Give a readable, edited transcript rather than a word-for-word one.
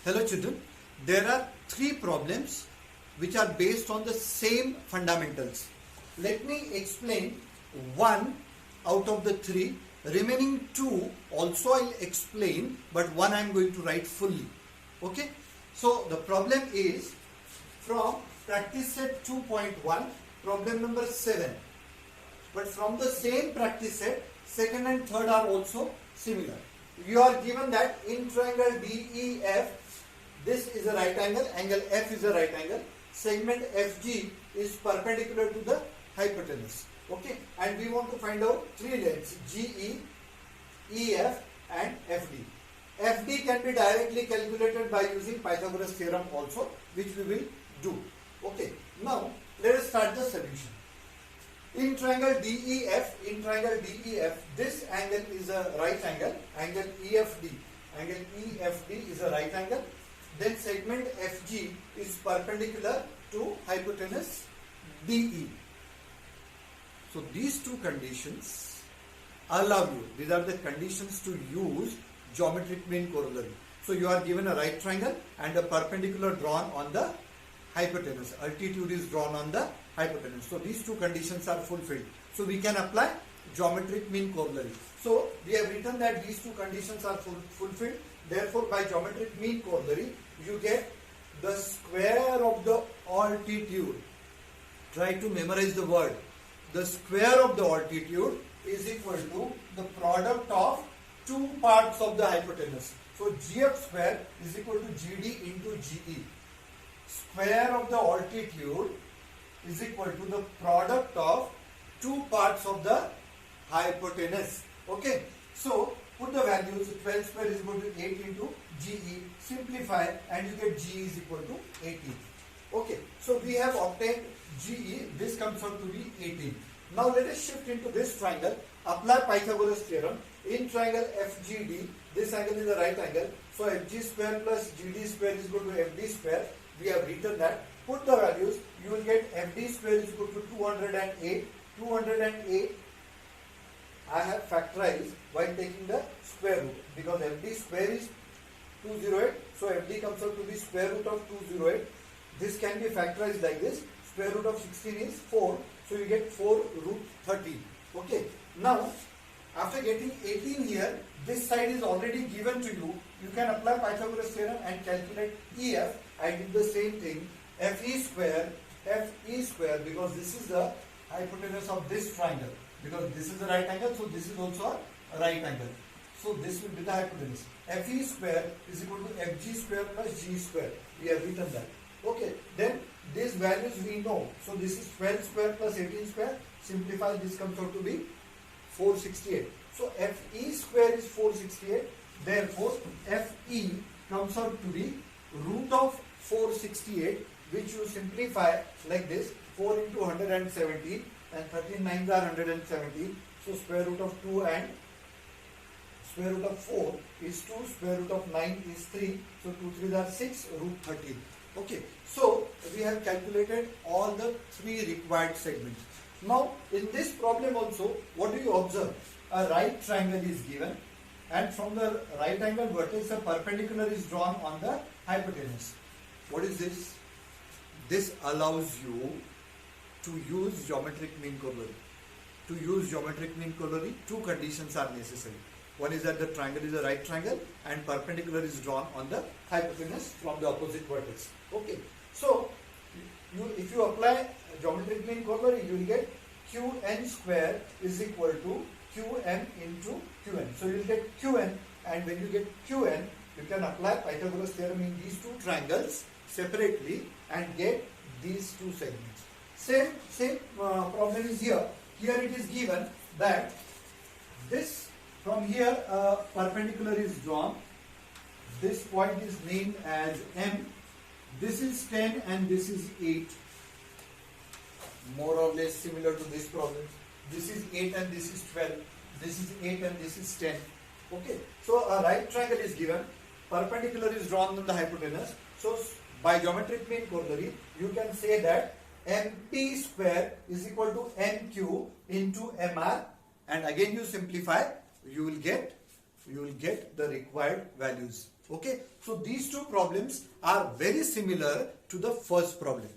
Hello children, there are three problems which are based on the same fundamentals. Let me explain one out of the three. Remaining two also I'll explain, but one I'm going to write fully. Okay. So the problem is from practice set 2.1, problem number 7. But from the same practice set, second and third are also similar. You are given that in triangle DEF, this is a right angle, angle F is a right angle, segment FG is perpendicular to the hypotenuse. Okay, and we want to find out three lengths, GE, EF and FD. FD can be directly calculated by using Pythagoras theorem also, which we will do. Okay, now let us start the solution. In triangle DEF, this angle is a right angle, angle EFD is a right angle. Then segment FG is perpendicular to hypotenuse DE. So these two conditions allow you, these are the conditions to use geometric mean corollary. So you are given a right triangle and a perpendicular drawn on the hypotenuse. Altitude is drawn on the hypotenuse. So these two conditions are fulfilled. So we can apply geometric mean corollary. So we have written that these two conditions are fulfilled. Therefore, by geometric mean corollary, you get the square of the altitude. Try to memorize the word. The square of the altitude is equal to the product of two parts of the hypotenuse. So GF square is equal to GD into GE. Square of the altitude is equal to the product of two parts of the hypotenuse. Okay. So put the values. 12 square is equal to 8 into GE. Simplify and you get GE is equal to 18. Okay. So we have obtained GE. This comes out to be 18. Now let us shift into this triangle. Apply Pythagoras theorem. In triangle FGD, this angle is a right angle. So FG square plus GD square is equal to FD square. We have written that. Put the values. You will get FD square is equal to 208. 208 I have factorized while taking the square root, because FD square is 208. So FD comes out to be square root of 208. This can be factorized like this. Square root of 16 is 4. So you get 4 root 13. Okay. Now, after getting 18 here, this side is already given to you. You can apply Pythagoras theorem and calculate EF. I did the same thing. FE square, because this is the hypotenuse of this triangle. Because this is a right angle, so this is also a right angle. So this will be the hypotenuse. FE square is equal to FG square plus G square. We have written that. Okay, then these values we know. So this is 12 square plus 18 square. Simplify, this comes out to be 468. So FE square is 468. Therefore, FE comes out to be root of 468, which you simplify like this. 4 into 117 and 13 nines are 117. So square root of 2 and square root of 4 is 2. Square root of 9 is 3. So 2 3s are 6 root 13. Okay. So we have calculated all the three required segments. Now in this problem also, what do you observe? A right triangle is given, and from the right angle vertex a perpendicular is drawn on the hypotenuse. What is this? This allows you to use geometric mean corollary. To use geometric mean corollary, two conditions are necessary. One is that the triangle is a right triangle and perpendicular is drawn on the hypotenuse from the opposite vertex. Okay. So if you apply geometric mean corollary, you will get Qn square is equal to Qm into Qn. So you will get Qn, and when you get Qn, you can apply Pythagoras theorem in these two triangles separately and get these two segments. Same problem is here. Here it is given that this from here perpendicular is drawn. This point is named as M. This is 10 and this is 8. More or less similar to this problem. This is 8 and this is 12. This is 8 and this is 10. Okay. So a right triangle is given. Perpendicular is drawn on the hypotenuse. So by geometric mean corollary, you can say that MP square is equal to MQ into MR, and again you simplify, you will get the required values. Okay, so these two problems are very similar to the first problem.